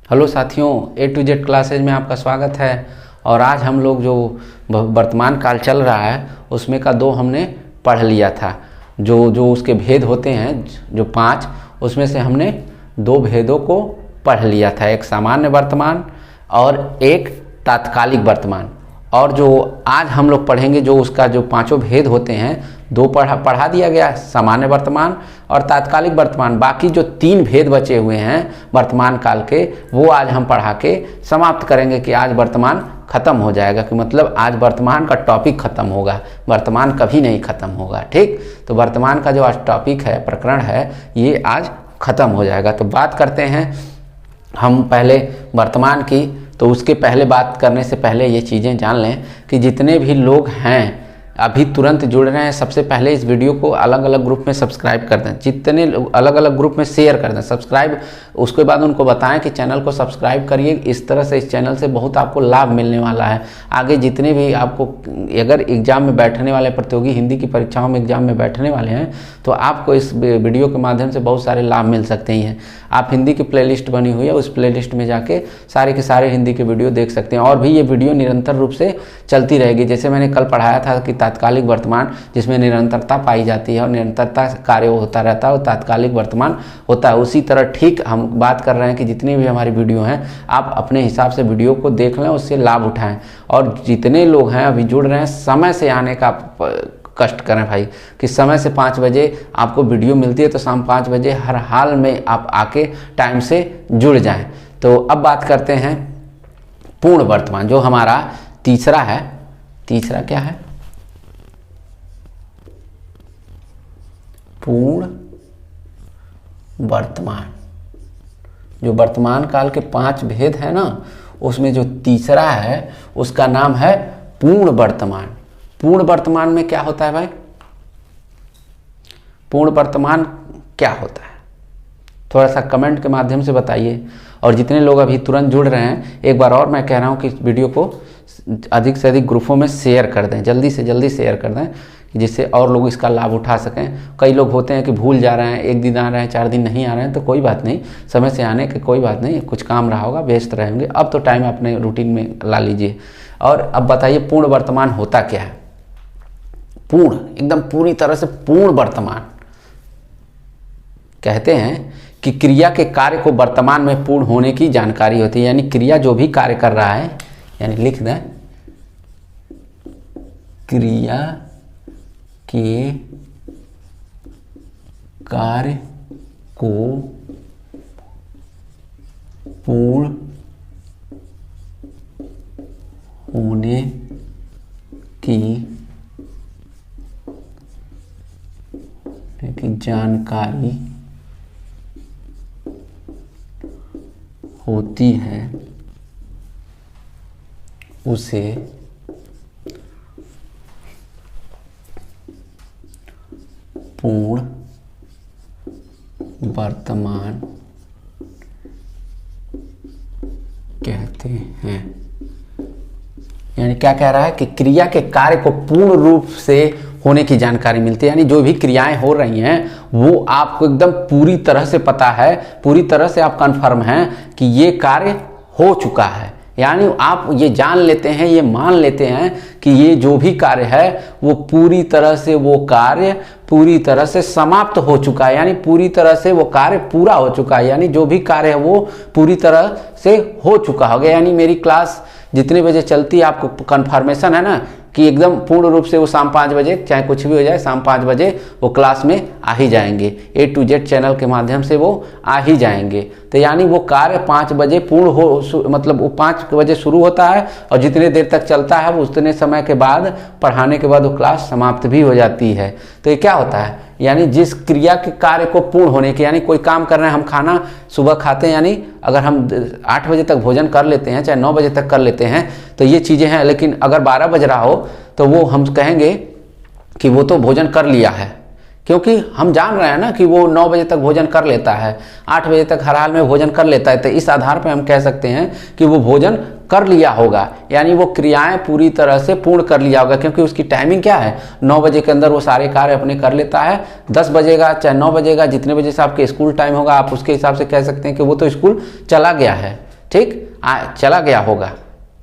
Hello साथियों, A to Z classes में आपका स्वागत है। और आज हम लोग जो वर्तमान काल चल रहा है उसमें का दो हमने पढ़ लिया था। जो उसके भेद होते हैं जो 5, उसमें से हमने 2 भेदों को पढ़ लिया था, एक सामान्य वर्तमान और एक तात्कालिक वर्तमान। और जो आज हम लोग पढ़ेंगे जो उसका जो 5 भेद होते हैं, 2 पढ़ा दिया गया, सामान्य वर्तमान और तात्कालिक वर्तमान। बाकी जो 3 भेद बचे हुए हैं वर्तमान काल के, वो आज हम पढ़ा के समाप्त करेंगे कि आज वर्तमान खत्म हो जाएगा, कि मतलब आज वर्तमान का टॉपिक खत्म होगा, वर्तमान कभी नहीं खत्म होगा। ठीक, तो वर्तमान का जो आज टॉपिक है, प्रकरण है, ये आज खत्म हो जाएगा। तो बात करते हैं हम पहले वर्तमान की। तो उसके पहले बात करने से पहले ये चीज़ें जान लें कि जितने भी लोग हैं अभी तुरंत जुड़ रहे हैं, सबसे पहले इस वीडियो को अलग अलग ग्रुप में सब्सक्राइब कर दें, जितने अलग अलग ग्रुप में शेयर कर दें सब्सक्राइब। उसके बाद उनको बताएं कि चैनल को सब्सक्राइब करिए। इस तरह से इस चैनल से बहुत आपको लाभ मिलने वाला है। आगे जितने भी आपको अगर एग्ज़ाम में बैठने वाले प्रतियोगी हिंदी की परीक्षाओं में एग्ज़ाम में बैठने वाले हैं तो आपको इस वीडियो के माध्यम से बहुत सारे लाभ मिल सकते हैं। आप हिंदी की प्लेलिस्ट बनी हुई है, उस प्लेलिस्ट में जाके सारे के सारे हिंदी के वीडियो देख सकते हैं। और भी ये वीडियो निरंतर रूप से चलती रहेगी। जैसे मैंने कल पढ़ाया था कि तात्कालिक वर्तमान जिसमें निरंतरता पाई जाती है और निरंतरता कार्य होता रहता है, और तात्कालिक वर्तमान होता है। उसी तरह ठीक हम बात कर रहे हैं कि जितनी भी हमारी वीडियो हैं आप अपने हिसाब से वीडियो को देख लें, उससे लाभ उठाएं। और जितने लोग हैं अभी जुड़ रहे हैं, समय से आने का कष्ट करें भाई, कि समय से 5 बजे आपको वीडियो मिलती है तो शाम 5 बजे हर हाल में आप आके टाइम से जुड़ जाएं। तो अब बात करते हैं पूर्ण वर्तमान, जो हमारा तीसरा है। तीसरा क्या है? पूर्ण वर्तमान। जो वर्तमान काल के 5 भेद है ना, उसमें जो तीसरा है उसका नाम है पूर्ण वर्तमान। पूर्ण वर्तमान में क्या होता है भाई? पूर्ण वर्तमान क्या होता है थोड़ा सा कमेंट के माध्यम से बताइए। और जितने लोग अभी तुरंत जुड़ रहे हैं, एक बार और मैं कह रहा हूं कि इस वीडियो को अधिक से अधिक ग्रुपों में शेयर कर दें, जल्दी से जल्दी शेयर कर दें, जिससे और लोग इसका लाभ उठा सकें। कई लोग होते हैं कि भूल जा रहे हैं, 1 दिन आ रहे हैं, 4 दिन नहीं आ रहे हैं, तो कोई बात नहीं, समय से आने की कोई बात नहीं, कुछ काम रहा होगा, व्यस्त रहेंगे। अब तो टाइम अपने रूटीन में ला लीजिए। और अब बताइए पूर्ण वर्तमान होता क्या है? पूर्ण, एकदम पूरी तरह से पूर्ण वर्तमान कहते हैं कि क्रिया के कार्य को वर्तमान में पूर्ण होने की जानकारी होती है। यानी क्रिया जो भी कार्य कर रहा है, यानी लिख दें, क्रिया के कार्य को पूर्ण होने की जानकारी होती है, उसे पूर्ण वर्तमान कहते हैं। यानी क्या कह रहा है कि क्रिया के कार्य को पूर्ण रूप से होने की जानकारी मिलती है। यानी जो भी क्रियाएं हो रही हैं वो आपको एकदम पूरी तरह से पता है, पूरी तरह से आप कंफर्म हैं कि ये कार्य हो चुका है। यानी आप ये जान लेते हैं, ये मान लेते हैं कि ये जो भी कार्य है वो पूरी तरह से, वो कार्य पूरी तरह से समाप्त हो चुका है। यानी पूरी तरह से वो कार्य पूरा हो चुका है। यानी जो भी कार्य है वो पूरी तरह से हो चुका होगा। यानी मेरी क्लास जितने बजे चलती है आपको कंफर्मेशन है ना कि एकदम पूर्ण रूप से वो शाम 5 बजे, चाहे कुछ भी हो जाए, शाम 5 बजे वो क्लास में आ ही जाएंगे। A to Z चैनल के माध्यम से वो आ ही जाएंगे। तो यानी वो कार्य 5 बजे पूर्ण हो, मतलब वो 5 बजे शुरू होता है और जितने देर तक चलता है वो उतने समय के बाद पढ़ाने के बाद वो क्लास समाप्त भी हो जाती है। तो ये क्या होता है? यानी जिस क्रिया के कार्य को पूर्ण होने के, यानी कोई काम कर रहे हैं, हम खाना सुबह खाते हैं, यानी अगर हम 8 बजे तक भोजन कर लेते हैं, चाहे 9 बजे तक कर लेते हैं, तो ये चीज़ें हैं। लेकिन अगर 12 बज रहा हो तो वो हम कहेंगे कि वो तो भोजन कर लिया है, क्योंकि हम जान रहे हैं ना कि वो 9 बजे तक भोजन कर लेता है, 8 बजे तक हर हाल में भोजन कर लेता है। तो इस आधार पर हम कह सकते हैं कि वो भोजन कर लिया होगा, यानी वो क्रियाएं पूरी तरह से पूर्ण कर लिया होगा, क्योंकि उसकी टाइमिंग क्या है, 9 बजे के अंदर वो सारे कार्य अपने कर लेता है। 10 बजेगा चाहे 9 बजेगा, जितने बजे से आपके स्कूल टाइम होगा, आप उसके हिसाब से कह सकते हैं कि वो तो स्कूल चला गया है। ठीक, चला गया होगा,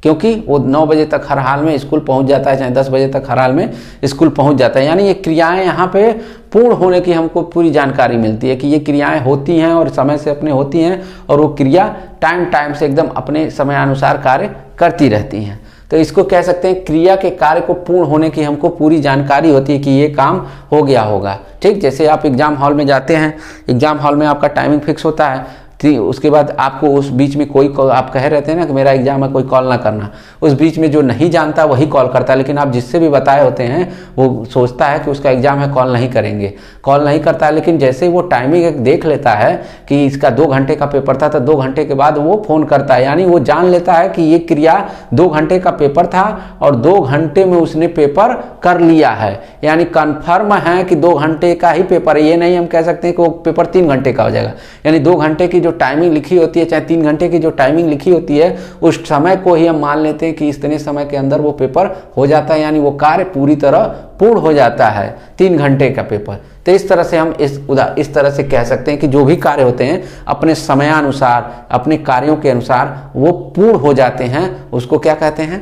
क्योंकि वो 9 बजे तक हर हाल में स्कूल पहुंच जाता है, चाहे 10 बजे तक हर हाल में स्कूल पहुंच जाता है। यानी ये क्रियाएं यहाँ पे पूर्ण होने की हमको पूरी जानकारी मिलती है कि ये क्रियाएं होती हैं और समय से अपने होती हैं, और वो क्रिया टाइम से एकदम अपने समयानुसार कार्य करती रहती हैं। तो इसको कह सकते हैं क्रिया के कार्य को पूर्ण होने की हमको पूरी जानकारी होती है कि ये काम हो गया होगा। ठीक, जैसे आप एग्जाम हॉल में जाते हैं, एग्जाम हॉल में आपका टाइमिंग फिक्स होता है, उसके बाद आपको उस बीच में कोई आप कह रहते हैं ना कि मेरा एग्जाम है, कोई कॉल ना करना, उस बीच में जो नहीं जानता वही कॉल करता है, लेकिन आप जिससे भी बताए होते हैं वो सोचता है कि उसका एग्जाम है, कॉल नहीं करेंगे, कॉल नहीं करता है। लेकिन जैसे वो टाइमिंग देख लेता है कि इसका 2 घंटे का पेपर था, तो 2 घंटे के बाद वो फ़ोन करता है, यानी वो जान लेता है कि ये क्रिया 2 घंटे का पेपर था और 2 घंटे में उसने पेपर कर लिया है, यानी कन्फर्म है कि 2 घंटे का ही पेपर है। ये नहीं हम कह सकते हैं कि वो पेपर 3 घंटे का हो जाएगा, यानी 2 घंटे की जो टाइमिंग लिखी होती है, चाहे 3 घंटे की जो टाइमिंग लिखी होती है, उस समय को ही हम मान लेते हैं कि इतने समय के अंदर वो पेपर हो जाता है, यानी वो कार्य पूरी तरह पूर्ण हो जाता है 3 घंटे का पेपर। तो इस तरह से हम इस तरह से कह सकते हैं कि जो भी कार्य होते हैं अपने समयानुसार, अपने कार्यों के अनुसार वो पूर्ण हो जाते हैं, उसको क्या कहते हैं,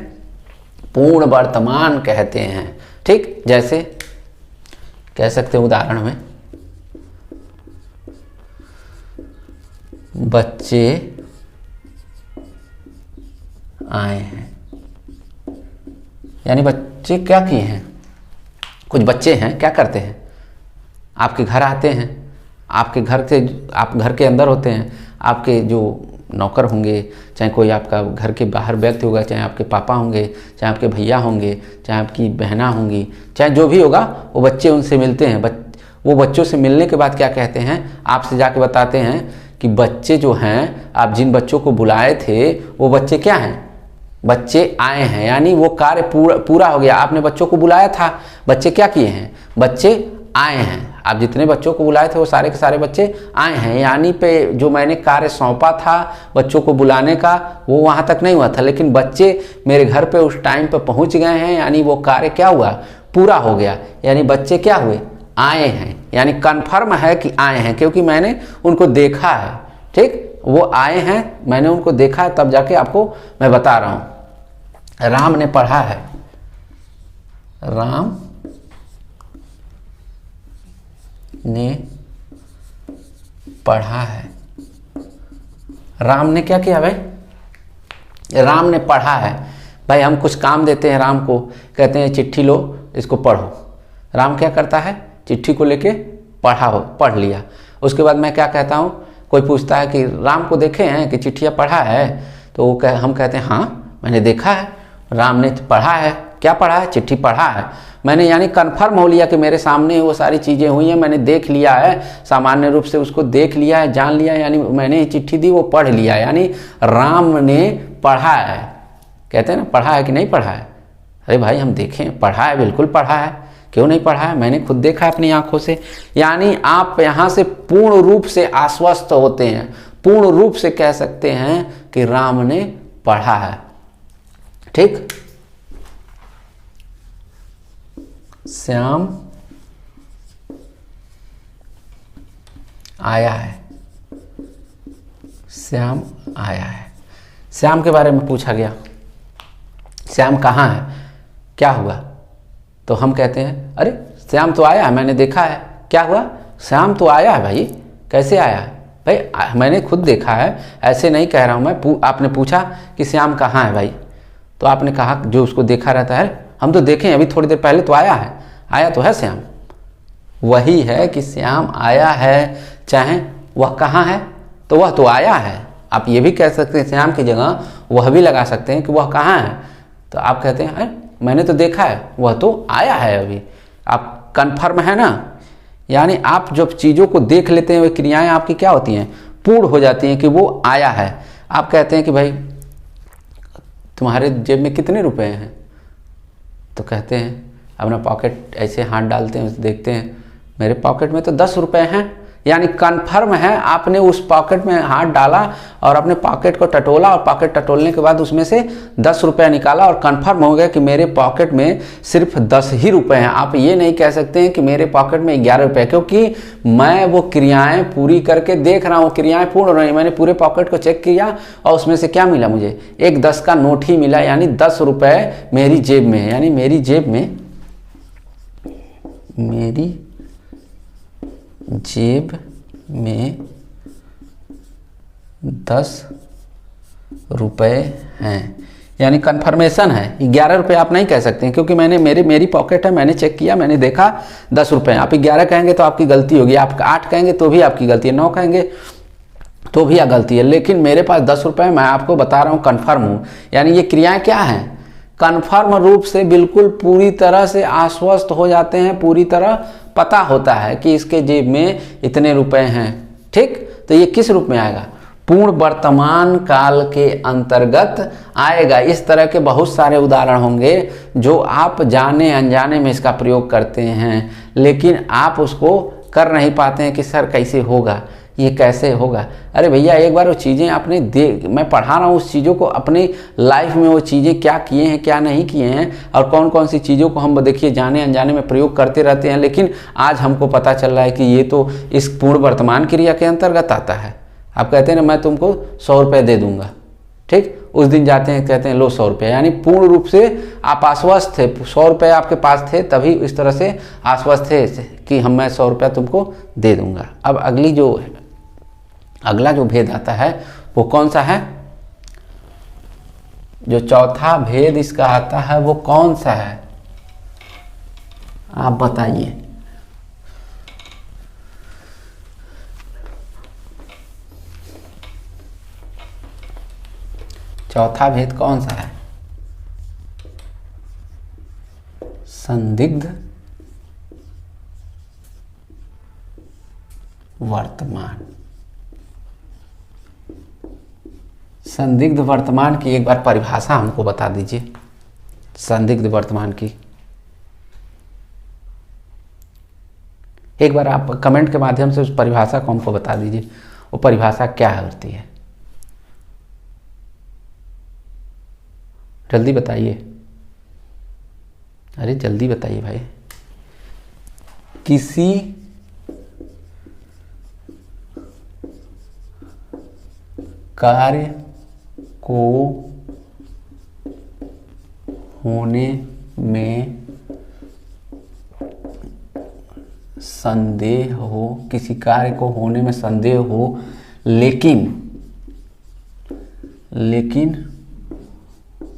पूर्ण वर्तमान कहते हैं। ठीक, जैसे कह सकते हैं उदाहरण में, बच्चे आए हैं, यानी बच्चे क्या किए हैं, कुछ बच्चे हैं क्या करते हैं, आपके घर आते हैं, आपके घर से, आप घर के अंदर होते हैं, आपके जो नौकर होंगे, चाहे कोई आपका घर के बाहर व्यक्ति होगा, चाहे आपके पापा होंगे, चाहे आपके भैया होंगे, चाहे आपकी बहना होंगी, चाहे जो भी होगा, वो बच्चे उनसे मिलते हैं। वो बच्चों से मिलने के बाद क्या कहते हैं, आपसे जाके बताते हैं कि बच्चे जो हैं, आप जिन बच्चों को बुलाए थे वो बच्चे क्या हैं, बच्चे आए हैं, यानी वो कार्य पूरा हो गया। आपने बच्चों को बुलाया था, बच्चे क्या किए हैं, बच्चे आए हैं। आप जितने बच्चों को बुलाए थे वो सारे के सारे बच्चे आए हैं, यानी पे जो मैंने कार्य सौंपा था बच्चों को बुलाने का वो वहाँ तक नहीं हुआ था, लेकिन बच्चे मेरे घर पे उस टाइम पे पहुँच गए हैं, यानी वो कार्य क्या हुआ, पूरा हो गया, यानी बच्चे क्या हुए, आए हैं, यानी कन्फर्म है कि आए हैं, क्योंकि मैंने उनको देखा है। ठीक, वो आए हैं, मैंने उनको देखा है, तब जाके आपको मैं बता रहा हूं। राम ने पढ़ा है, राम ने पढ़ा है, राम ने क्या किया भाई, राम ने पढ़ा है। भाई हम कुछ काम देते हैं राम को, कहते हैं चिट्ठी लो इसको पढ़ो, राम क्या करता है, चिट्ठी को लेके पढ़ लिया। उसके बाद मैं क्या कहता हूँ, कोई पूछता है कि राम को देखे हैं कि चिट्ठियाँ पढ़ा है, तो हम कहते हैं हाँ मैंने देखा है, राम ने पढ़ा है, क्या पढ़ा है, चिट्ठी पढ़ा है मैंने, यानी कन्फर्म हो लिया कि मेरे सामने वो सारी चीज़ें हुई हैं, मैंने देख लिया है, सामान्य रूप से उसको देख लिया है, जान लिया, यानी मैंने चिट्ठी दी वो पढ़ लिया, यानी राम ने पढ़ा है। कहते हैं ना पढ़ा है कि नहीं पढ़ा है, अरे भाई हम देखें, पढ़ा है, बिल्कुल पढ़ा है, क्यों नहीं पढ़ा है, मैंने खुद देखा है अपनी आंखों से। यानी आप यहाँ से पूर्ण रूप से आश्वस्त होते हैं, पूर्ण रूप से कह सकते हैं कि राम ने पढ़ा है। ठीक, श्याम आया है, श्याम आया है, श्याम के बारे में पूछा गया, श्याम कहाँ है, क्या हुआ, तो हम कहते हैं अरे श्याम तो आया है, मैंने देखा है, क्या हुआ, श्याम तो आया है भाई, कैसे आया है भाई, मैंने खुद देखा है, ऐसे नहीं कह रहा हूँ मैं। आपने पूछा कि श्याम कहाँ है भाई, तो आपने कहा जो उसको देखा रहता है, हम तो देखें अभी थोड़ी देर पहले तो आया है, आया तो है श्याम, वही है कि श्याम आया है, चाहे वह कहाँ है, तो वह तो आया है। आप ये भी कह सकते हैं श्याम की जगह वह भी लगा सकते हैं कि वह कहाँ है, तो आप कहते हैं अरे मैंने तो देखा है, वह तो आया है अभी, आप कन्फर्म है ना। यानी आप जब चीज़ों को देख लेते हैं वे क्रियाएं आपकी क्या होती हैं, पूर्ण हो जाती हैं कि वो आया है। आप कहते हैं कि भाई तुम्हारे जेब में कितने रुपए हैं, तो कहते हैं अपना पॉकेट ऐसे हाथ डालते हैं, देखते हैं मेरे पॉकेट में तो 10 रुपये हैं, यानी कन्फर्म है, आपने उस पॉकेट में हाथ डाला और अपने पॉकेट को टटोला और पॉकेट टटोलने के बाद उसमें से 10 रुपया निकाला और कन्फर्म हो गया कि मेरे पॉकेट में सिर्फ 10 ही रुपये हैं। आप ये नहीं कह सकते हैं कि मेरे पॉकेट में 11 रुपये, क्योंकि मैं वो क्रियाएं पूरी करके देख रहा हूँ, क्रियाएं पूर्ण हो रही। मैंने पूरे पॉकेट को चेक किया और उसमें से क्या मिला, मुझे एक 10 का नोट ही मिला, यानी 10 रुपये मेरी जेब में है। यानी मेरी जेब में 10 रुपये हैं, यानी कन्फर्मेशन है। 11 रुपये आप नहीं कह सकते हैं, क्योंकि मेरी पॉकेट है, मैंने चेक किया, मैंने देखा 10 रुपये। आप 11 कहेंगे तो आपकी गलती होगी, आप 8 कहेंगे तो भी आपकी गलती है, 9 कहेंगे तो भी गलती है, लेकिन मेरे पास 10 रुपये, मैं आपको बता रहा हूँ कन्फर्म हूँ। यानी ये क्रियाएं क्या हैं, कन्फर्म रूप से बिल्कुल पूरी तरह से आश्वस्त हो जाते हैं, पूरी तरह पता होता है कि इसके जेब में इतने रुपए हैं। ठीक, तो ये किस रूप में आएगा, पूर्ण वर्तमान काल के अंतर्गत आएगा। इस तरह के बहुत सारे उदाहरण होंगे जो आप जाने अनजाने में इसका प्रयोग करते हैं, लेकिन आप उसको कर नहीं पाते हैं कि सर कैसे होगा, ये कैसे होगा। अरे भैया, एक बार वो चीज़ें आपने मैं पढ़ा रहा हूँ उस चीज़ों को, अपनी लाइफ में वो चीज़ें क्या किए हैं क्या नहीं किए हैं, और कौन कौन सी चीज़ों को हम देखिए जाने अनजाने में प्रयोग करते रहते हैं, लेकिन आज हमको पता चल रहा है कि ये तो इस पूर्ण वर्तमान क्रिया के अंतर्गत आता है। आप कहते हैं ना, मैं तुमको 100 रुपये दे दूंगा, ठीक, उस दिन जाते हैं कहते हैं लो 100 रुपये, यानी पूर्ण रूप से आप आश्वस्त थे, 100 रुपये आपके पास थे, तभी इस तरह से आश्वस्त थे कि मैं 100 रुपया तुमको दे दूंगा। अब अगला जो भेद आता है वो कौन सा है, जो चौथा भेद इसका आता है वो कौन सा है, आप बताइए। चौथा भेद कौन सा है, संदिग्ध वर्तमान। संदिग्ध वर्तमान की एक बार परिभाषा हमको बता दीजिए, संदिग्ध वर्तमान की एक बार आप कमेंट के माध्यम से उस परिभाषा को हमको बता दीजिए, वो परिभाषा क्या होती है, जल्दी बताइए। अरे जल्दी बताइए भाई। किसी कार्य को होने में संदेह हो, किसी कार्य को होने में संदेह हो, लेकिन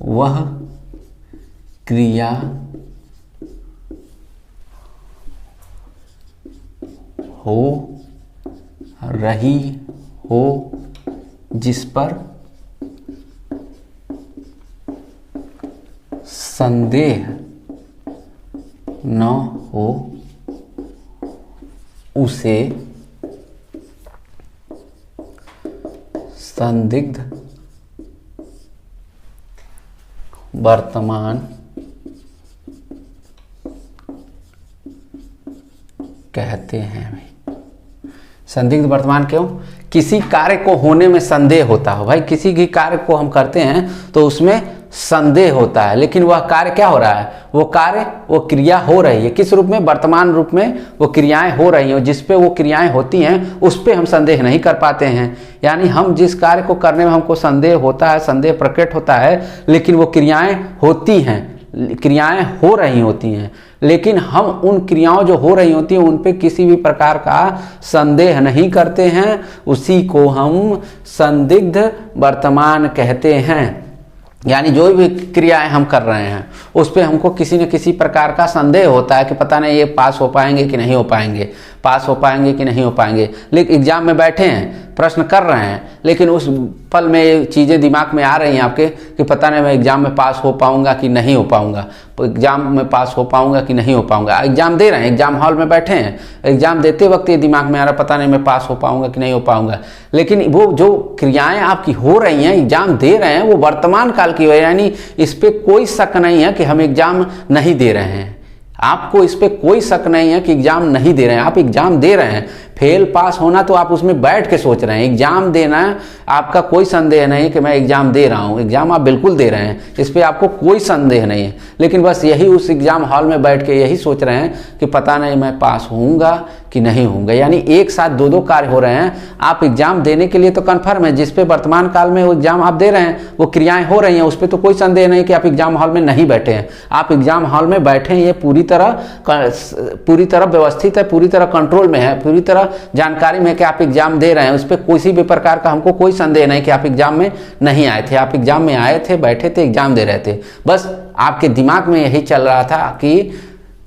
वह क्रिया हो रही हो जिस पर संदेह न हो, उसे संदिग्ध वर्तमान कहते हैं। संदिग्ध वर्तमान क्यों, किसी कार्य को होने में संदेह होता हो। भाई किसी भी कार्य को हम करते हैं तो उसमें संदेह होता है, लेकिन वह कार्य क्या हो रहा है, वो क्रिया हो रही है, किस रूप में, वर्तमान रूप में वो क्रियाएं हो रही हैं, जिस पे वो क्रियाएं होती हैं उस पे हम संदेह नहीं कर पाते हैं। यानी हम जिस कार्य को करने में हमको संदेह होता है, संदेह प्रकट होता है, लेकिन वो क्रियाएं होती हैं, क्रियाएं हो रही होती हैं, लेकिन हम उन क्रियाओं जो हो रही होती हैं उन पे किसी भी प्रकार का संदेह नहीं करते हैं, उसी को हम संदिग्ध वर्तमान कहते हैं। यानी जो भी क्रियाएं हम कर रहे हैं उस पे हमको किसी न किसी प्रकार का संदेह होता है कि पता नहीं ये पास हो पाएंगे कि नहीं हो पाएंगे, पास हो पाएंगे कि नहीं हो पाएंगे। लेकिन एग्जाम में बैठे हैं, प्रश्न कर रहे हैं, लेकिन उस पल में ये चीज़ें दिमाग में आ रही हैं आपके कि पता नहीं मैं एग्जाम में पास हो पाऊंगा कि नहीं हो पाऊंगा, एग्जाम में पास हो पाऊंगा कि नहीं हो पाऊंगा। एग्जाम दे रहे हैं, एग्जाम हॉल में बैठे हैं, एग्जाम देते वक्त ये दिमाग में आ रहा पता नहीं मैं पास हो पाऊंगा कि नहीं हो पाऊंगा। लेकिन वो जो क्रियाएं आपकी हो रही हैं, एग्जाम दे रहे हैं, वो वर्तमान काल की है, यानी इस पर कोई शक नहीं है कि हम एग्जाम नहीं दे रहे हैं। आपको इस पे कोई शक नहीं है कि एग्जाम नहीं दे रहे हैं, आप एग्जाम दे रहे हैं। फेल पास होना तो आप उसमें बैठ के सोच रहे हैं, एग्जाम देना आपका कोई संदेह नहीं कि मैं एग्जाम दे रहा हूँ, एग्जाम आप बिल्कुल दे रहे हैं, इस पे आपको कोई संदेह नहीं है। लेकिन बस यही उस एग्जाम हॉल में बैठ के यही सोच रहे हैं कि पता नहीं मैं पास होऊंगा कि नहीं होऊंगा। यानी एक साथ दो दो कार्य हो रहे हैं। आप एग्जाम देने के लिए तो कन्फर्म है, जिस पे वर्तमान काल में वो एग्जाम आप दे रहे हैं वो क्रियाएं हो रही हैं, उस पर तो कोई संदेह नहीं कि आप एग्जाम हॉल में नहीं बैठे हैं। आप एग्जाम हॉल में बैठे हैं, ये पूरी तरह व्यवस्थित है, पूरी तरह कंट्रोल में है, पूरी तरह जानकारी में कि आप एग्जाम दे रहे हैं। उस पर किसी भी प्रकार का हमको कोई संदेह नहीं कि आप एग्जाम में नहीं आए थे। आप एग्जाम में आए थे, बैठे थे, एग्जाम दे रहे थे। बस आपके दिमाग में यही चल रहा था कि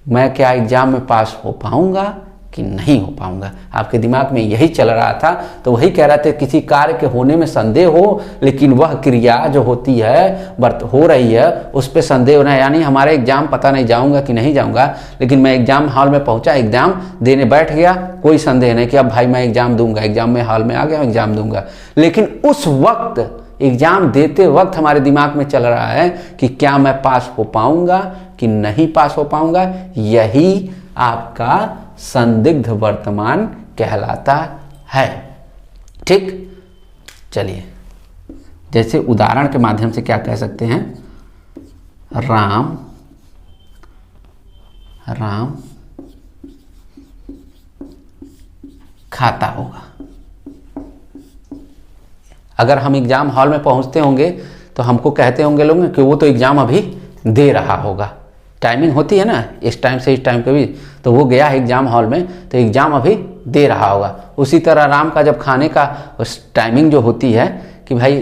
मैं क्या एग्जाम में पास हो पाऊंगा कि नहीं हो पाऊंगा, आपके दिमाग में यही चल रहा था। तो वही कह रहे थे किसी कार्य के होने में संदेह हो, लेकिन वह क्रिया जो होती है हो रही है उस पर संदेह होना। यानी हमारे एग्जाम पता नहीं जाऊंगा कि नहीं जाऊंगा, लेकिन मैं एग्जाम हॉल में पहुंचा, एग्जाम देने बैठ गया, कोई संदेह नहीं कि अब भाई मैं एग्जाम दूंगा, एग्जाम में हॉल में आ गया, एग्जाम दूंगा। लेकिन उस वक्त एग्जाम देते वक्त हमारे दिमाग में चल रहा है कि क्या मैं पास हो पाऊंगा कि नहीं पास हो पाऊंगा। यही आपका संदिग्ध वर्तमान कहलाता है। ठीक, चलिए जैसे उदाहरण के माध्यम से क्या कह सकते हैं, राम खाता होगा। अगर हम एग्जाम हॉल में पहुंचते होंगे तो हमको कहते होंगे लोग कि वो तो एग्जाम अभी दे रहा होगा। टाइमिंग होती है ना, इस टाइम से इस टाइम के बीच, तो वो गया है एग्जाम हॉल में तो एग्जाम अभी दे रहा होगा। उसी तरह राम का जब खाने का उस टाइमिंग जो होती है कि भाई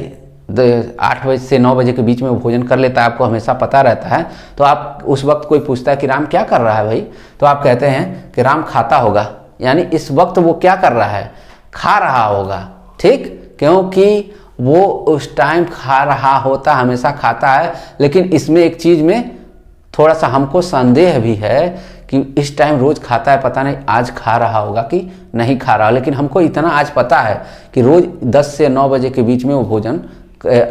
8 बजे से 9 बजे के बीच में वो भोजन कर लेता है, आपको हमेशा पता रहता है। तो आप उस वक्त कोई पूछता है कि राम क्या कर रहा है भाई, तो आप कहते हैं कि राम खाता होगा। यानी इस वक्त वो क्या कर रहा है, खा रहा होगा। ठीक, क्योंकि वो उस टाइम खा रहा होता, हमेशा खाता है। लेकिन इसमें एक चीज़ में थोड़ा सा हमको संदेह भी है कि इस टाइम रोज़ खाता है, पता नहीं आज खा रहा होगा कि नहीं खा रहा। लेकिन हमको इतना आज पता है कि रोज़ 10 से 9 बजे के बीच में वो भोजन,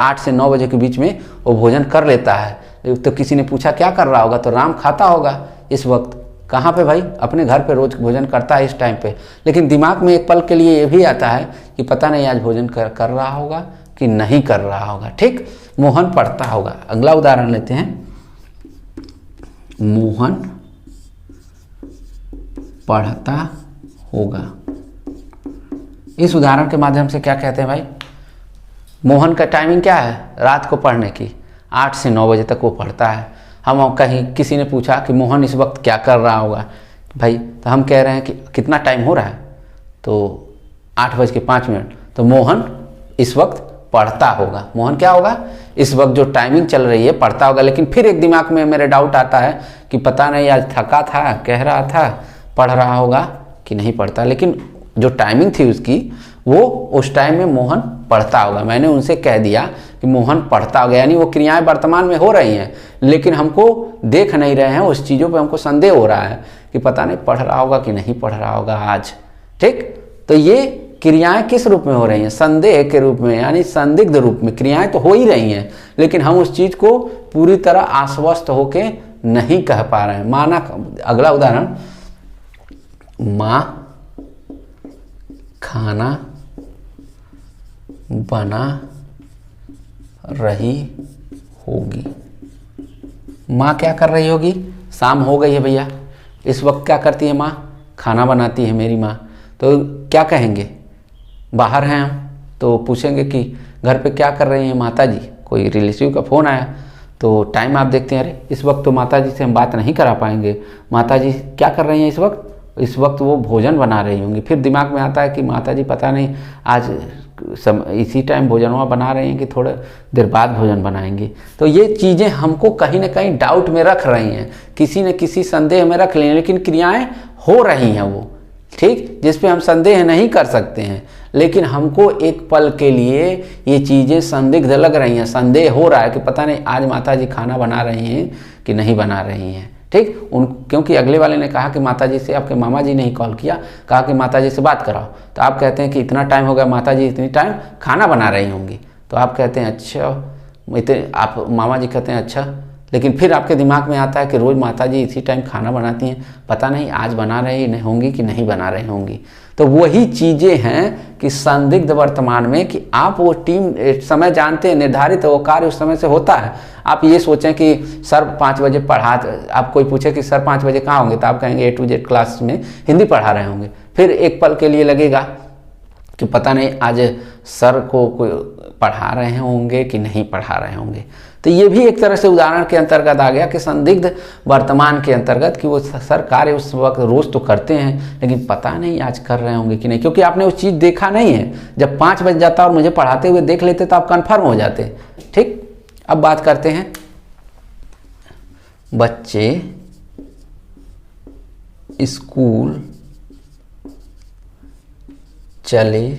8 से 9 बजे के बीच में वो भोजन कर लेता है। तो किसी ने पूछा क्या कर रहा होगा, तो राम खाता होगा इस वक्त। कहाँ पे भाई, अपने घर पे रोज़ भोजन करता है इस टाइम पे। लेकिन दिमाग में एक पल के लिए ये भी आता है कि पता नहीं आज भोजन कर रहा होगा कि नहीं कर रहा होगा। ठीक, मोहन पढ़ता होगा। अगला उदाहरण लेते हैं, मोहन पढ़ता होगा। इस उदाहरण के माध्यम से क्या कहते हैं भाई, मोहन का टाइमिंग क्या है, रात को पढ़ने की, 8 से 9 बजे तक वो पढ़ता है। हम कहीं किसी ने पूछा कि मोहन इस वक्त क्या कर रहा होगा भाई, तो हम कह रहे हैं कि कितना टाइम हो रहा है, तो 8:05। तो मोहन इस वक्त पढ़ता होगा। मोहन क्या होगा, इस वक्त जो टाइमिंग चल रही है पढ़ता होगा। लेकिन फिर एक दिमाग में मेरे डाउट आता है कि पता नहीं आज थका था, कह रहा था, पढ़ रहा होगा कि नहीं पढ़ता। लेकिन जो टाइमिंग थी उसकी, वो उस टाइम में मोहन पढ़ता होगा। मैंने उनसे कह दिया कि मोहन पढ़ता होगा, यानी वो क्रियाएं वर्तमान में हो रही हैं, लेकिन हमको देख नहीं रहे हैं, उस चीज़ों पे हमको संदेह हो रहा है कि पता नहीं पढ़ रहा होगा कि नहीं पढ़ रहा होगा आज। ठीक, तो ये क्रियाएं किस रूप में हो रही हैं, संदेह के रूप में, यानी संदिग्ध रूप में। क्रियाएं तो हो ही रही हैं, लेकिन हम उस चीज़ को पूरी तरह आश्वस्त होके नहीं कह पा रहे हैं। माना, अगला उदाहरण, माँ खाना बना रही होगी। माँ क्या कर रही होगी, शाम हो गई है भैया, इस वक्त क्या करती है माँ, खाना बनाती है मेरी माँ। तो क्या कहेंगे, बाहर हैं हम, तो पूछेंगे कि घर पे क्या कर रही हैं माता जी, कोई रिलेटिव का फ़ोन आया, तो टाइम आप देखते हैं, अरे इस वक्त तो माता जी से हम बात नहीं करा पाएंगे, माता जी क्या कर रही हैं इस वक्त वो भोजन बना रही होंगी। फिर दिमाग में आता है कि माता जी पता नहीं आज इसी टाइम भोजनवा बना रही हैं कि थोड़ा देर बाद भोजन बनाएंगी। तो ये चीज़ें हमको कहीं ना कहीं डाउट में रख रही हैं, किसी न किसी संदेह में रख लें, लेकिन क्रियाएं हो रही हैं वो, ठीक, जिस पे हम संदेह नहीं कर सकते हैं। लेकिन हमको एक पल के लिए ये चीज़ें संदिग्ध लग रही हैं, संदेह हो रहा है कि पता नहीं आज माता जी खाना बना रही हैं कि नहीं बना रही हैं। ठीक, क्योंकि अगले वाले ने कहा कि माताजी से, आपके मामा जी ने ही कॉल किया, कहा कि माताजी से बात कराओ, तो आप कहते हैं कि इतना टाइम हो गया, माताजी इतनी टाइम खाना बना रही होंगी। तो आप कहते हैं अच्छा, आप मामा जी कहते हैं अच्छा, लेकिन फिर आपके दिमाग में आता है कि रोज़ माता जी इसी टाइम खाना बनाती हैं, पता नहीं आज बना रही होंगी कि नहीं बना रही होंगी। तो वही चीज़ें हैं कि संदिग्ध वर्तमान में कि आप वो टीम समय जानते हैं, निर्धारित वो कार्य उस समय से होता है। आप ये सोचें कि सर 5 बजे पढ़ा, आप कोई पूछे कि सर 5 बजे कहाँ होंगे, तो आप कहेंगे A to Z क्लास में हिंदी पढ़ा रहे होंगे। फिर एक पल के लिए लगेगा कि पता नहीं आज सर को कोई पढ़ा रहे होंगे कि नहीं पढ़ा रहे होंगे। तो ये भी एक तरह से उदाहरण के अंतर्गत आ गया कि संदिग्ध वर्तमान के अंतर्गत कि वो सर कार्य उस वक्त रोज़ तो करते हैं, लेकिन पता नहीं आज कर रहे होंगे कि नहीं, क्योंकि आपने उस चीज़ देखा नहीं है। जब 5 बज जाता और मुझे पढ़ाते हुए देख लेते तो आप कन्फर्म हो जाते। ठीक, अब बात करते हैं बच्चे स्कूल चले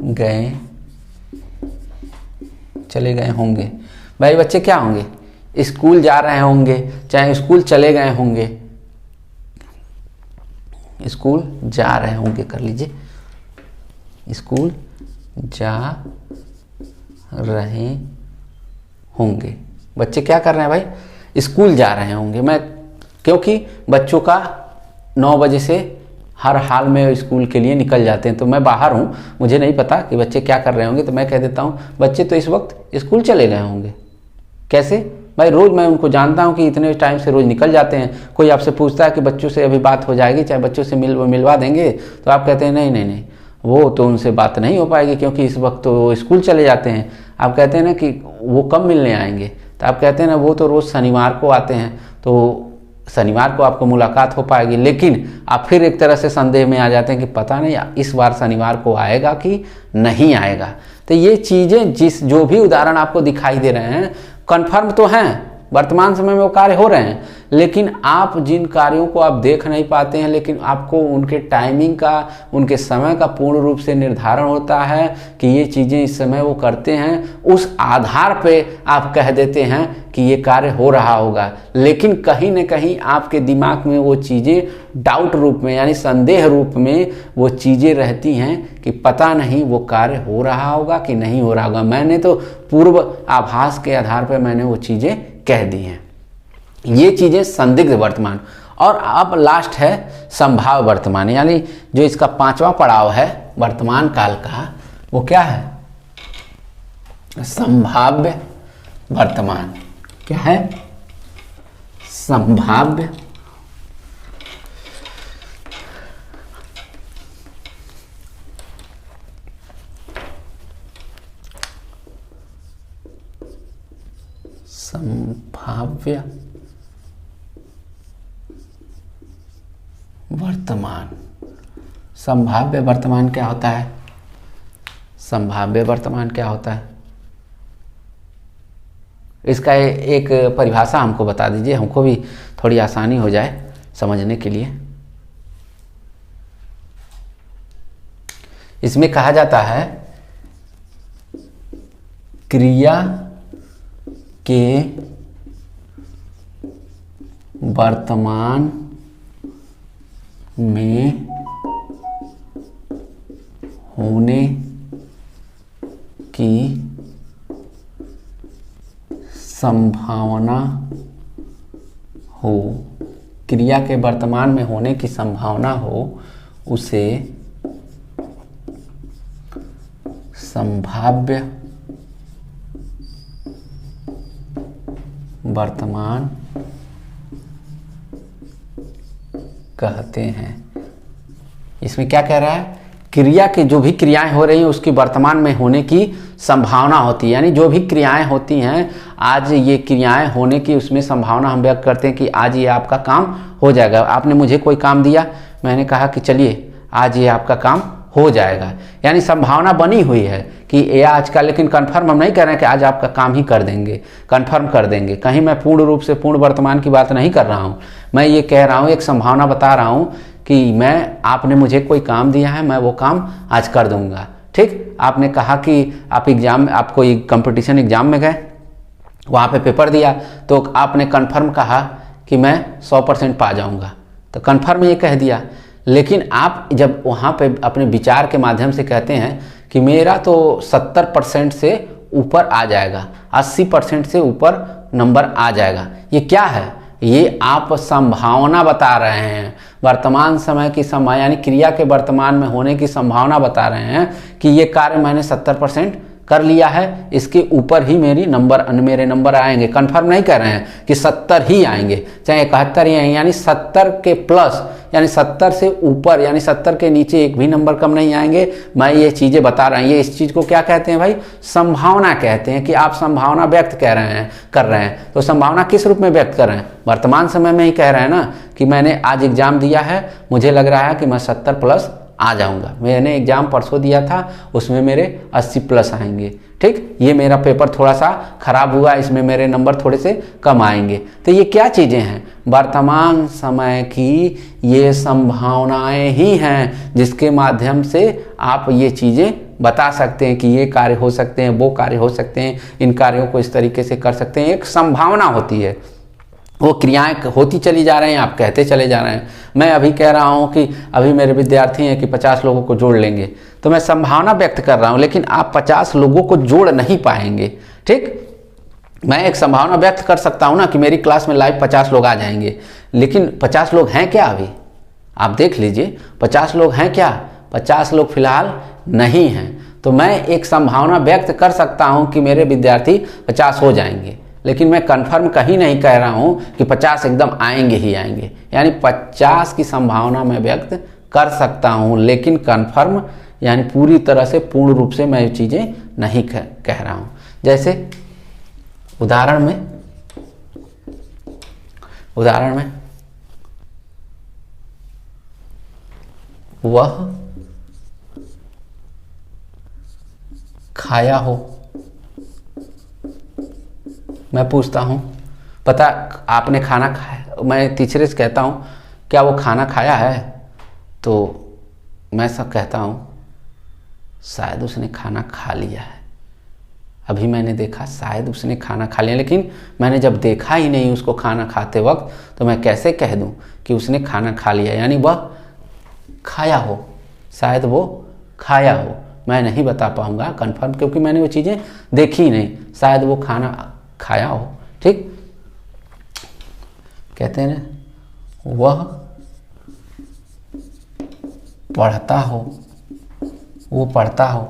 गए होंगे। भाई बच्चे क्या होंगे, स्कूल जा रहे होंगे, चाहे स्कूल चले गए होंगे, स्कूल जा रहे होंगे कर लीजिए, स्कूल जा रहे होंगे। बच्चे क्या कर रहे हैं भाई, स्कूल जा रहे होंगे। मैं क्योंकि बच्चों का 9 बजे से हर हाल में स्कूल के लिए निकल जाते हैं, तो मैं बाहर हूँ, मुझे नहीं पता कि बच्चे क्या कर रहे होंगे, तो मैं कह देता हूँ बच्चे तो इस वक्त स्कूल चले गए होंगे। कैसे भाई, रोज़ मैं उनको जानता हूँ कि इतने टाइम से रोज़ निकल जाते हैं। कोई आपसे पूछता है कि बच्चों से अभी बात हो जाएगी, चाहे बच्चों से मिलवा देंगे, तो आप कहते हैं नहीं नहीं नहीं, वो तो उनसे बात नहीं हो पाएगी क्योंकि इस वक्त तो वो स्कूल चले जाते हैं। आप कहते हैं ना कि वो कब मिलने आएंगे, तो आप कहते हैं ना वो तो रोज़ शनिवार को आते हैं, तो शनिवार को आपको मुलाकात हो पाएगी। लेकिन आप फिर एक तरह से संदेह में आ जाते हैं कि पता नहीं इस बार शनिवार को आएगा कि नहीं आएगा। तो ये चीज़ें जो भी उदाहरण आपको दिखाई दे रहे हैं कन्फर्म तो हैं, वर्तमान समय में वो कार्य हो रहे हैं, लेकिन आप जिन कार्यों को आप देख नहीं पाते हैं, लेकिन आपको उनके टाइमिंग का, उनके समय का पूर्ण रूप से निर्धारण होता है कि ये चीज़ें इस समय वो करते हैं, उस आधार पे आप कह देते हैं कि ये कार्य हो रहा होगा। लेकिन कहीं न कहीं आपके दिमाग में वो चीज़ें डाउट रूप में, यानी संदेह रूप में वो चीज़ें रहती हैं कि पता नहीं वो कार्य हो रहा होगा कि नहीं हो रहा होगा। मैंने तो पूर्व आभास के आधार पर मैंने वो चीज़ें कह दी हैं। ये चीज़ें संदिग्ध वर्तमान। और अब लास्ट है संभाव्य वर्तमान, यानी जो इसका 5वां पड़ाव है वर्तमान काल का, वो क्या है, संभाव्य वर्तमान। क्या है, संभाव्य वर्तमान। संभाव्य वर्तमान क्या होता है, संभाव्य वर्तमान क्या होता है, इसका एक परिभाषा हमको बता दीजिए, हमको भी थोड़ी आसानी हो जाए समझने के लिए। इसमें कहा जाता है क्रिया के वर्तमान में होने की संभावना हो, क्रिया के वर्तमान में होने की संभावना हो, उसे संभाव्य वर्तमान कहते हैं। इसमें क्या कह रहा है, क्रिया के जो भी क्रियाएं हो रही हैं उसकी वर्तमान में होने की संभावना होती है, यानी जो भी क्रियाएं होती हैं आज ये क्रियाएं होने की उसमें संभावना हम व्यक्त करते हैं कि आज ये आपका काम हो जाएगा। आपने मुझे कोई काम दिया, मैंने कहा कि चलिए आज ये आपका काम हो जाएगा, यानी संभावना बनी हुई है कि ये आज का, लेकिन कंफर्म हम नहीं कर रहे हैं कि आज आपका काम ही कर देंगे, कंफर्म कर देंगे। कहीं मैं पूर्ण रूप से पूर्ण वर्तमान की बात नहीं कर रहा हूँ, मैं ये कह रहा हूँ, एक संभावना बता रहा हूँ कि आपने मुझे कोई काम दिया है, मैं वो काम आज कर दूंगा। ठीक, आपने कहा कि आप एग्जाम, आप कोई कंपटीशन एग्जाम में गए, वहाँ पे पेपर दिया, तो आपने कंफर्म कहा कि मैं 100% पा जाऊँगा, तो कंफर्म ये कह दिया। लेकिन आप जब वहाँ पे अपने विचार के माध्यम से कहते हैं कि मेरा तो 70% से ऊपर आ जाएगा, 80% से ऊपर नंबर आ जाएगा। ये क्या है? ये आप संभावना बता रहे हैं, वर्तमान समय की संभावना यानी क्रिया के वर्तमान में होने की संभावना बता रहे हैं कि ये कार्य मैंने 70% कर लिया है, इसके ऊपर ही मेरे नंबर आएंगे। कंफर्म नहीं कर रहे हैं कि 70 ही आएंगे, चाहे 71 ही आएंगे, यानी 70 के प्लस, यानी 70 से ऊपर, यानी 70 के नीचे एक भी नंबर कम नहीं आएंगे। मैं ये चीज़ें बता रहा हूँ। ये इस चीज़ को क्या कहते हैं भाई? संभावना कहते हैं, कि आप संभावना व्यक्त कर रहे हैं। तो संभावना किस रूप में व्यक्त कर रहे हैं? वर्तमान समय में ही कह रहे हैं ना कि मैंने आज एग्जाम दिया है, मुझे लग रहा है कि मैं 70 प्लस आ जाऊंगा। मैंने एग्जाम परसों दिया था, उसमें मेरे 80 प्लस आएंगे। ठीक, ये मेरा पेपर थोड़ा सा खराब हुआ, इसमें मेरे नंबर थोड़े से कम आएंगे। तो ये क्या चीज़ें हैं? वर्तमान समय की ये संभावनाएं ही हैं, जिसके माध्यम से आप ये चीज़ें बता सकते हैं कि ये कार्य हो सकते हैं, वो कार्य हो सकते हैं, इन कार्यों को इस तरीके से कर सकते हैं। एक संभावना होती है, वो क्रियाएं होती चली जा रही हैं, आप कहते चले जा रहे हैं। मैं अभी कह रहा हूं कि अभी मेरे विद्यार्थी हैं कि 50 लोगों को जोड़ लेंगे, तो मैं संभावना व्यक्त कर रहा हूं, लेकिन आप 50 लोगों को जोड़ नहीं पाएंगे। ठीक, मैं एक संभावना व्यक्त कर सकता हूं ना कि मेरी क्लास में लाइव 50 लोग आ जाएंगे, लेकिन 50 लोग हैं क्या? अभी आप देख लीजिए, 50 लोग हैं क्या? 50 लोग फिलहाल नहीं हैं। तो मैं एक संभावना व्यक्त कर सकता हूं कि मेरे विद्यार्थी 50 हो जाएंगे, लेकिन मैं कंफर्म कहीं नहीं कह रहा हूं कि 50 एकदम आएंगे ही आएंगे। यानी 50 की संभावना मैं व्यक्त कर सकता हूं, लेकिन कंफर्म यानी पूरी तरह से पूर्ण रूप से मैं ये चीज़ें नहीं कह रहा हूं। जैसे उदाहरण में वह खाया हो, मैं पूछता हूँ, पता आपने खाना खाया? मैं तीसरे से कहता हूँ, क्या वो खाना खाया है? तो मैं सब कहता हूँ, शायद उसने खाना खा लिया है। अभी मैंने देखा, शायद उसने खाना खा लिया, लेकिन मैंने जब देखा ही नहीं उसको खाना खाते वक्त, तो मैं कैसे कह दूँ कि उसने खाना खा लिया? यानी वह खाया हो, शायद वो खाया हो। मैं नहीं बता पाऊँगा कन्फर्म, क्योंकि मैंने वो चीज़ें देखी ही नहीं। शायद वो खाना खाया हो। ठीक, कहते हैं ना, वह पढ़ता हो, वो पढ़ता हो।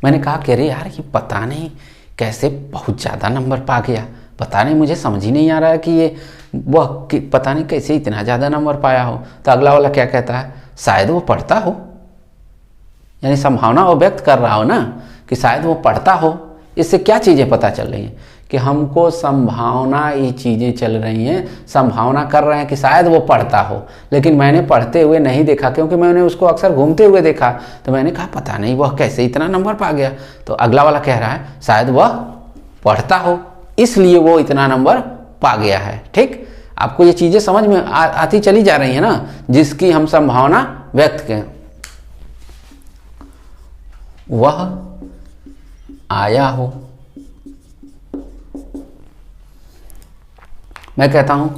मैंने कहा कि अरे यार, ये पता नहीं कैसे बहुत ज़्यादा नंबर पा गया, पता नहीं, मुझे समझ ही नहीं आ रहा है कि ये वह पता नहीं कैसे इतना ज़्यादा नंबर पाया हो। तो अगला वाला क्या कहता है? शायद वो पढ़ता हो। यानी संभावना वो व्यक्त कर रहा हो ना कि शायद वो पढ़ता हो। इससे क्या चीज़ें पता चल रही हैं? कि हमको संभावना, ये चीज़ें चल रही हैं, संभावना कर रहे हैं कि शायद वो पढ़ता हो, लेकिन मैंने पढ़ते हुए नहीं देखा, क्योंकि मैंने उसको अक्सर घूमते हुए देखा। तो मैंने कहा पता नहीं वह कैसे इतना नंबर पा गया। तो अगला वाला कह रहा है शायद वह पढ़ता हो, इसलिए वो इतना नंबर पा गया है। ठीक, आपको ये चीज़ें समझ में आती चली जा रही है ना, जिसकी हम संभावना व्यक्त करें। वह आया हो, मैं कहता हूँ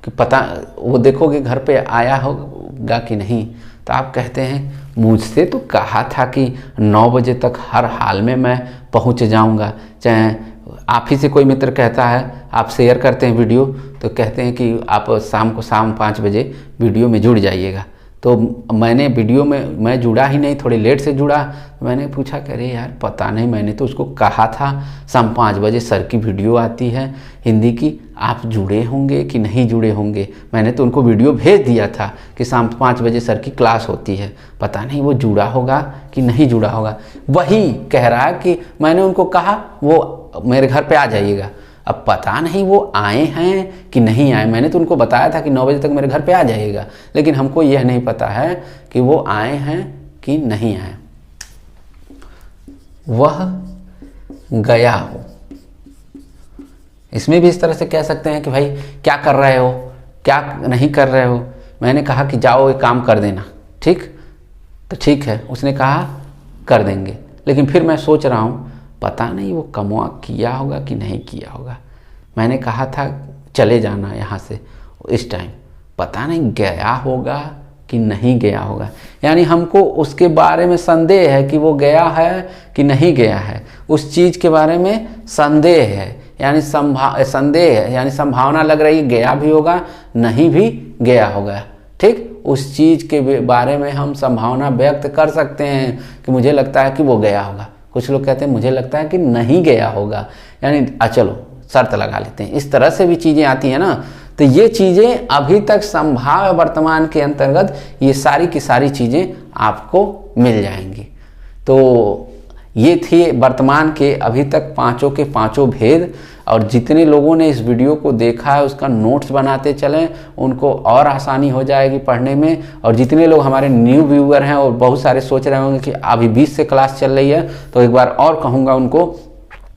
कि पता, वो देखोगे घर पे आया होगा कि नहीं। तो आप कहते हैं मुझसे तो कहा था कि 9 बजे तक हर हाल में मैं पहुँच जाऊँगा। चाहे आप ही से कोई मित्र कहता है, आप शेयर करते हैं वीडियो, तो कहते हैं कि आप शाम 5 बजे वीडियो में जुड़ जाइएगा। तो मैंने वीडियो में मैं जुड़ा ही नहीं, थोड़ी लेट से जुड़ा। मैंने पूछा कि अरे यार पता नहीं, मैंने तो उसको कहा था शाम 5 बजे सर की वीडियो आती है हिंदी की, आप जुड़े होंगे कि नहीं जुड़े होंगे। मैंने तो उनको वीडियो भेज दिया था कि शाम 5 बजे सर की क्लास होती है, पता नहीं वो जुड़ा होगा कि नहीं जुड़ा होगा। वही कह रहा है कि मैंने उनको कहा वो मेरे घर पे आ जाइएगा, अब पता नहीं वो आए हैं कि नहीं आए। मैंने तो उनको बताया था कि 9 बजे तक मेरे घर पे आ जाइएगा, लेकिन हमको यह नहीं पता है कि वो आए हैं कि नहीं आए। वह गया हो, इसमें भी इस तरह से कह सकते हैं कि भाई क्या कर रहे हो, क्या नहीं कर रहे हो। मैंने कहा कि जाओ एक काम कर देना। ठीक, तो ठीक है, उसने कहा कर देंगे, लेकिन फिर मैं सोच रहा हूँ पता नहीं वो कमवा किया होगा कि नहीं किया होगा। मैंने कहा था चले जाना यहाँ से इस टाइम, पता नहीं गया होगा कि नहीं गया होगा। यानी हमको उसके बारे में संदेह है कि वो गया है कि नहीं गया है, उस चीज़ के बारे में संदेह है, यानी संदेह है, यानी संभावना लग रही है गया भी होगा नहीं भी गया होगा। ठीक, उस चीज़ के बारे में हम संभावना व्यक्त कर सकते हैं कि मुझे लगता है कि वो गया होगा। कुछ लोग कहते हैं मुझे लगता है कि नहीं गया होगा, यानी चलो शर्त लगा लेते हैं। इस तरह से भी चीज़ें आती हैं ना। तो ये चीज़ें अभी तक संभाव्य वर्तमान के अंतर्गत ये सारी की सारी चीज़ें आपको मिल जाएंगी। तो ये थे वर्तमान के अभी तक पांचों के पांचों भेद। और जितने लोगों ने इस वीडियो को देखा है उसका नोट्स बनाते चलें, उनको और आसानी हो जाएगी पढ़ने में। और जितने लोग हमारे न्यू व्यूअर हैं और बहुत सारे सोच रहे होंगे कि अभी 20 से क्लास चल रही है, तो एक बार और कहूँगा उनको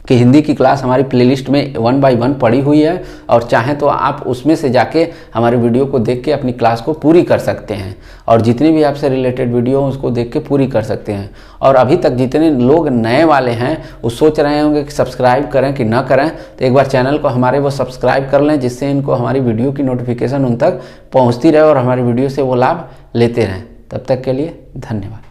कि हिंदी की क्लास हमारी प्लेलिस्ट में 1 बाय 1 पड़ी हुई है, और चाहें तो आप उसमें से जाके हमारे वीडियो को देख के अपनी क्लास को पूरी कर सकते हैं, और जितनी भी आपसे रिलेटेड वीडियो हो उसको देख के पूरी कर सकते हैं। और अभी तक जितने लोग नए वाले हैं वो सोच रहे होंगे कि सब्सक्राइब करें कि ना करें, तो एक बार चैनल को हमारे वो सब्सक्राइब कर लें, जिससे इनको हमारी वीडियो की नोटिफिकेशन उन तक पहुँचती रहे और हमारी वीडियो से वो लाभ लेते रहें। तब तक के लिए धन्यवाद।